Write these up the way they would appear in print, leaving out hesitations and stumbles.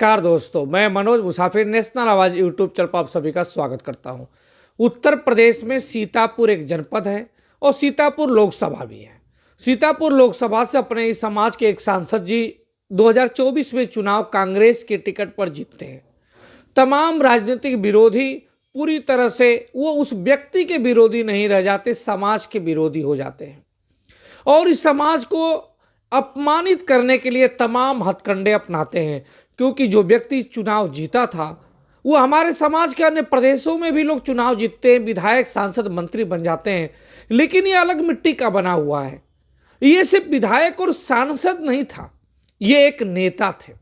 नमस्कार दोस्तों, मैं मनोज मुसाफिर नेशनल आवाज यूट्यूब चैनल पर आप सभी का स्वागत करता हूं। उत्तर प्रदेश में सीतापुर एक जनपद है और सीतापुर लोकसभा भी है। सीतापुर लोकसभा से अपने इस समाज के एक सांसद जी 2024 में चुनाव कांग्रेस के टिकट पर जीतते हैं। तमाम राजनीतिक विरोधी पूरी तरह से वो उस व्यक्ति के विरोधी नहीं रह जाते, समाज के विरोधी हो जाते हैं और इस समाज को अपमानित करने के लिए तमाम हथकंडे अपनाते हैं। क्योंकि जो व्यक्ति चुनाव जीता था वो हमारे समाज के अन्य प्रदेशों में भी लोग चुनाव जीतते हैं, विधायक सांसद मंत्री बन जाते हैं, लेकिन ये अलग मिट्टी का बना हुआ है। ये सिर्फ विधायक और सांसद नहीं था, ये एक नेता थे।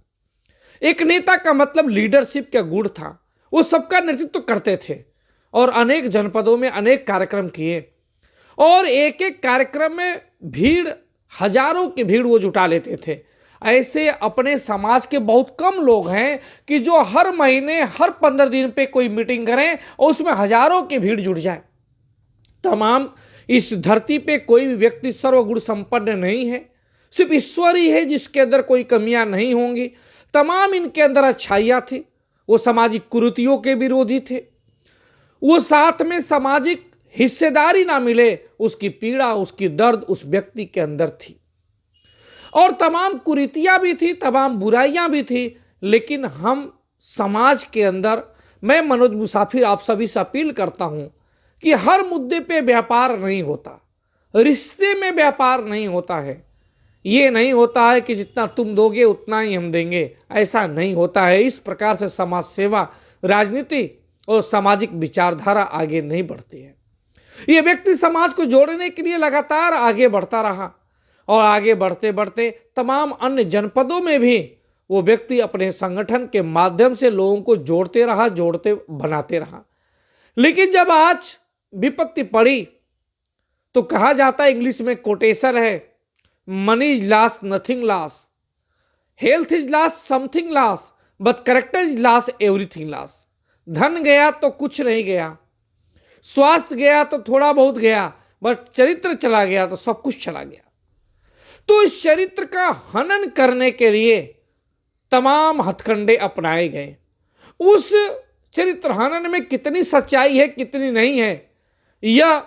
एक नेता का मतलब लीडरशिप का गुण था। वो सबका नेतृत्व करते थे और अनेक जनपदों में अनेक कार्यक्रम किए और एक एक कार्यक्रम में भीड़, हजारों की भीड़ वो जुटा लेते थे। ऐसे अपने समाज के बहुत कम लोग हैं कि जो हर महीने, हर 15 दिन पे कोई मीटिंग करें और उसमें हजारों की भीड़ जुट जाए। तमाम इस धरती पे कोई भी व्यक्ति सर्वगुण संपन्न नहीं है, सिर्फ ईश्वर ही है जिसके अंदर कोई कमियां नहीं होंगी। तमाम इनके अंदर अच्छाइयां थी। वो सामाजिक कुरीतियों के विरोधी थे। वो साथ में सामाजिक हिस्सेदारी ना मिले, उसकी पीड़ा, उसकी दर्द उस व्यक्ति के अंदर थी और तमाम कुरीतियां भी थी, तमाम बुराइयां भी थी। लेकिन हम समाज के अंदर, मैं मनोज मुसाफिर आप सभी से अपील करता हूं कि हर मुद्दे पे व्यापार नहीं होता, रिश्ते में व्यापार नहीं होता है। ये नहीं होता है कि जितना तुम दोगे उतना ही हम देंगे, ऐसा नहीं होता है। इस प्रकार से समाज सेवा, राजनीति और सामाजिक विचारधारा आगे नहीं बढ़ती है। ये व्यक्ति समाज को जोड़ने के लिए लगातार आगे बढ़ता रहा और आगे बढ़ते बढ़ते तमाम अन्य जनपदों में भी वो व्यक्ति अपने संगठन के माध्यम से लोगों को जोड़ते रहा, जोड़ते बनाते रहा। लेकिन जब आज विपत्ति पड़ी तो कहा जाता है, इंग्लिश में कोटेशन है, money is loss nothing loss, health is loss something loss, but character is loss everything loss. धन गया तो कुछ नहीं गया, स्वास्थ्य गया तो थोड़ा बहुत गया, बट चरित्र चला गया तो सब कुछ चला गया। तो इस चरित्र का हनन करने के लिए तमाम हथकंडे अपनाए गए। उस चरित्र हनन में कितनी सच्चाई है, कितनी नहीं है, यह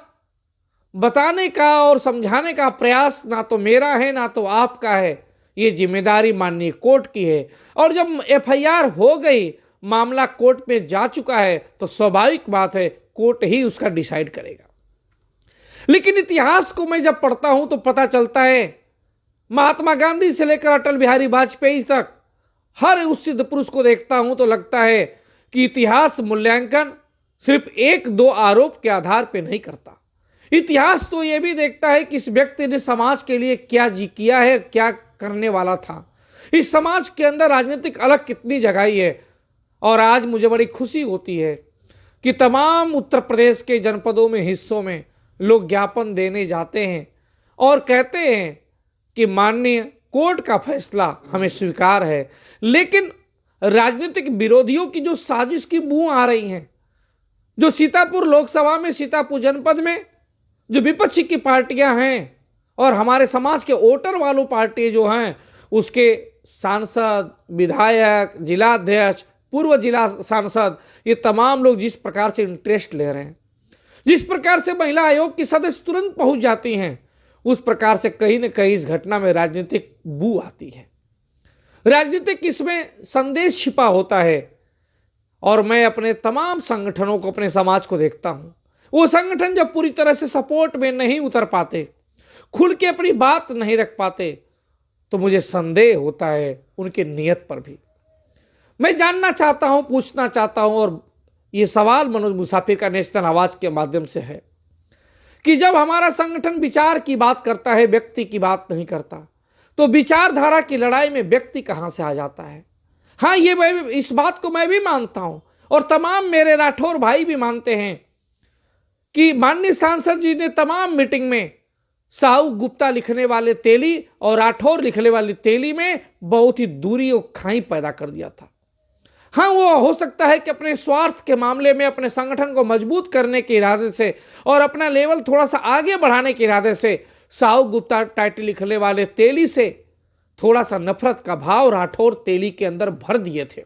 बताने का और समझाने का प्रयास ना तो मेरा है ना तो आपका है। ये जिम्मेदारी माननीय कोर्ट की है और जब एफआईआर हो गई, मामला कोर्ट में जा चुका है, तो स्वाभाविक बात है कोर्ट ही उसका डिसाइड करेगा। लेकिन इतिहास को मैं जब पढ़ता हूं तो पता चलता है, महात्मा गांधी से लेकर अटल बिहारी वाजपेयी तक हर उस सिद्ध पुरुष को देखता हूं तो लगता है कि इतिहास मूल्यांकन सिर्फ एक दो आरोप के आधार पर नहीं करता। इतिहास तो यह भी देखता है कि इस व्यक्ति ने समाज के लिए क्या किया है, क्या करने वाला था, इस समाज के अंदर राजनीतिक अलग कितनी जगाई है। और आज मुझे बड़ी खुशी होती है कि तमाम उत्तर प्रदेश के जनपदों में, हिस्सों में लोग ज्ञापन देने जाते हैं और कहते हैं कि माननीय कोर्ट का फैसला हमें स्वीकार है। लेकिन राजनीतिक विरोधियों की जो साजिश की बू आ रही हैं, जो सीतापुर लोकसभा में, सीतापुर जनपद में जो विपक्षी की पार्टियां हैं और हमारे समाज के वोटर वालों पार्टी जो हैं, उसके सांसद, विधायक, जिलाध्यक्ष, पूर्व जिला सांसद, ये तमाम लोग जिस प्रकार से इंटरेस्ट ले रहे हैं, जिस प्रकार से महिला आयोग की सदस्य तुरंत पहुंच जाती हैं, उस प्रकार से कहीं न कहीं इस घटना में राजनीतिक बू आती है। राजनीतिक इसमें संदेश छिपा होता है और मैं अपने तमाम संगठनों को, अपने समाज को देखता हूं। वो संगठन जब पूरी तरह से सपोर्ट में नहीं उतर पाते, खुल के अपनी बात नहीं रख पाते, तो मुझे संदेह होता है उनके नियत पर भी। मैं जानना चाहता हूं, पूछना चाहता हूं, और ये सवाल मनोज मुसाफिर का नेशनल आवाज के माध्यम से है कि जब हमारा संगठन विचार की बात करता है, व्यक्ति की बात नहीं करता, तो विचारधारा की लड़ाई में व्यक्ति कहां से आ जाता है। हाँ, ये मैं इस बात को मैं भी मानता हूं और तमाम मेरे राठौर भाई भी मानते हैं कि माननीय सांसद जी ने तमाम मीटिंग में साहू गुप्ता लिखने वाले तेली और राठौर लिखने वाली तेली में बहुत ही दूरी और खाई पैदा कर दिया था। हाँ, वो हो सकता है कि अपने स्वार्थ के मामले में, अपने संगठन को मजबूत करने के इरादे से और अपना लेवल थोड़ा सा आगे बढ़ाने के इरादे से साहू गुप्ता टाइटल लिखने वाले तेली से थोड़ा सा नफरत का भाव राठौर तेली के अंदर भर दिए थे।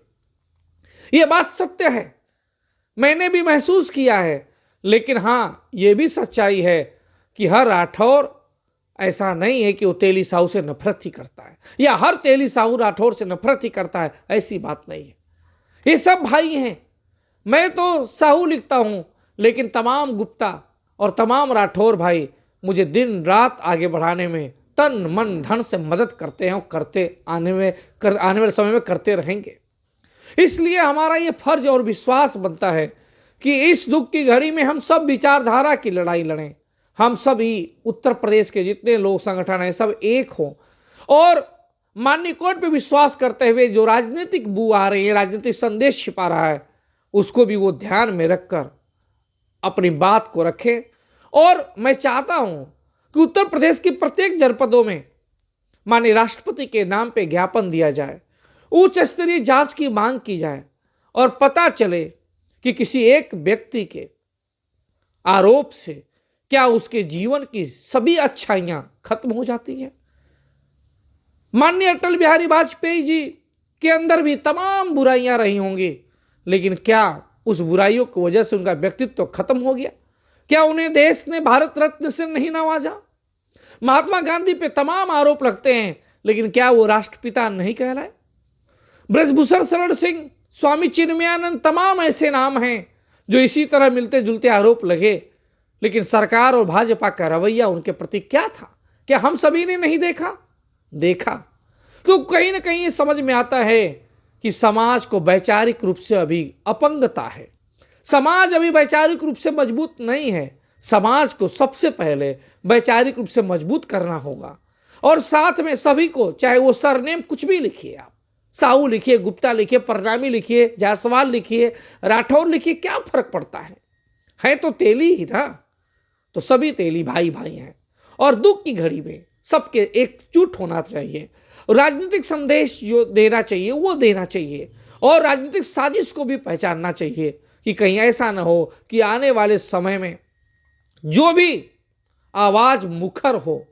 यह बात सत्य है, मैंने भी महसूस किया है। लेकिन हां, यह भी सच्चाई है कि हर राठौर ऐसा नहीं है कि वो तेली साहू से नफरत ही करता है, या हर तेली साहू राठौर से नफरत ही करता है, ऐसी बात नहीं है। ये सब भाई हैं। मैं तो साहू लिखता हूं, लेकिन तमाम गुप्ता और तमाम राठौर भाई मुझे दिन रात आगे बढ़ाने में तन मन धन से मदद करते हैं और करते आने वाले समय में करते रहेंगे। इसलिए हमारा ये फर्ज और विश्वास बनता है कि इस दुख की घड़ी में हम सब विचारधारा की लड़ाई लड़ें। हम सभी उत्तर प्रदेश के जितने लोग संगठन हैं सब एक हों, और माननीय कोर्ट पे विश्वास करते हुए जो राजनीतिक बू आ रही है, राजनीतिक संदेश छिपा रहा है, उसको भी वो ध्यान में रखकर अपनी बात को रखें। और मैं चाहता हूं कि उत्तर प्रदेश की प्रत्येक जनपदों में माननीय राष्ट्रपति के नाम पे ज्ञापन दिया जाए, उच्च स्तरीय जांच की मांग की जाए और पता चले कि किसी एक व्यक्ति के आरोप से क्या उसके जीवन की सभी अच्छाइयां खत्म हो जाती है। माननीय अटल बिहारी वाजपेयी जी के अंदर भी तमाम बुराइयां रही होंगी, लेकिन क्या उस बुराइयों की वजह से उनका व्यक्तित्व खत्म हो गया? क्या उन्हें देश ने भारत रत्न से नहीं नवाजा? महात्मा गांधी पे तमाम आरोप लगते हैं, लेकिन क्या वो राष्ट्रपिता नहीं कहलाए? ब्रजभूषण शरण सिंह, स्वामी चिन्मयानंद, तमाम ऐसे नाम हैं जो इसी तरह मिलते जुलते आरोप लगे, लेकिन सरकार और भाजपा का रवैया उनके प्रति क्या था? क्या हम सभी ने नहीं देखा? तो कहीं ना कहीं ये समझ में आता है कि समाज को वैचारिक रूप से अभी अपंगता है। समाज अभी वैचारिक रूप से मजबूत नहीं है। समाज को सबसे पहले वैचारिक रूप से मजबूत करना होगा, और साथ में सभी को, चाहे वो सरनेम कुछ भी लिखिए, आप साहू लिखिए, गुप्ता लिखिए, परनामी लिखिए, जायसवाल लिखिए, राठौर लिखिए, क्या फर्क पड़ता है तो तेली ही ना। तो सभी तेली भाई भाई हैं, और दुख की घड़ी में सबके एकजुट होना चाहिए। राजनीतिक संदेश जो देना चाहिए वो देना चाहिए, और राजनीतिक साजिश को भी पहचानना चाहिए कि कहीं ऐसा ना हो कि आने वाले समय में जो भी आवाज मुखर हो,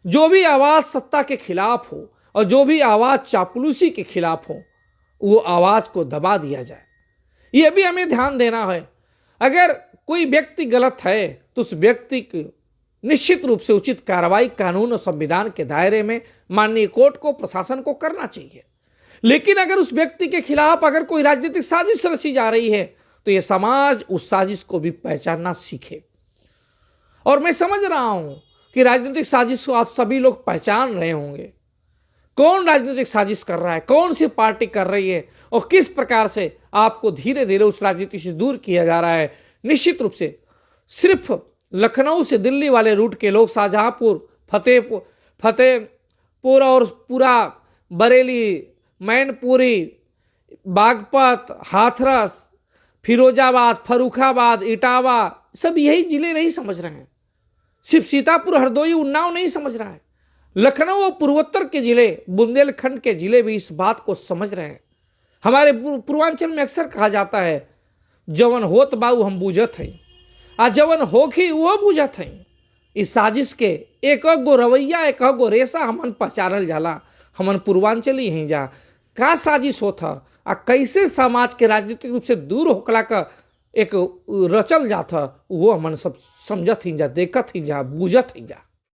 जो भी आवाज सत्ता के खिलाफ हो, और जो भी आवाज चापलूसी के खिलाफ हो, वो आवाज को दबा दिया जाए। यह भी हमें ध्यान देना है। अगर कोई व्यक्ति गलत है तो उस व्यक्ति को निश्चित रूप से उचित कार्रवाई कानून और संविधान के दायरे में माननीय कोर्ट को, प्रशासन को करना चाहिए। लेकिन अगर उस व्यक्ति के खिलाफ अगर कोई राजनीतिक साजिश रची जा रही है तो यह समाज उस साजिश को भी पहचानना सीखे। और मैं समझ रहा हूं कि राजनीतिक साजिश को आप सभी लोग पहचान रहे होंगे। कौन राजनीतिक साजिश कर रहा है, कौन सी पार्टी कर रही है, और किस प्रकार से आपको धीरे धीरे उस राजनीति से दूर किया जा रहा है। निश्चित रूप से सिर्फ लखनऊ से दिल्ली वाले रूट के लोग, शाहजहांपुर, फतेहपुर और पूरा बरेली, मैनपुरी, बागपत, हाथरस, फिरोजाबाद, फर्रुखाबाद, इटावा, सब यही जिले नहीं समझ रहे हैं। सिर्फ सीतापुर, हरदोई, उन्नाव नहीं समझ रहा है। लखनऊ और पूर्वोत्तर के जिले, बुंदेलखंड के जिले भी इस बात को समझ रहे हैं। हमारे पूर्वांचल में अक्सर कहा जाता है, जवन होत बाऊ हम बूझत हैं, आ जवन होखी वो बूझत हैं। इस साजिश के एक गो रवैया, एक गो रेसा हमन पहचानल जाला। हमन पूर्वांचली ही जा का साजिश होता, आ कैसे समाज के राजनीतिक रूप से दूर होकला का एक रचल जाता, वो हमन सब समझत ही जा, देखत ही जा, बूझत ही जा।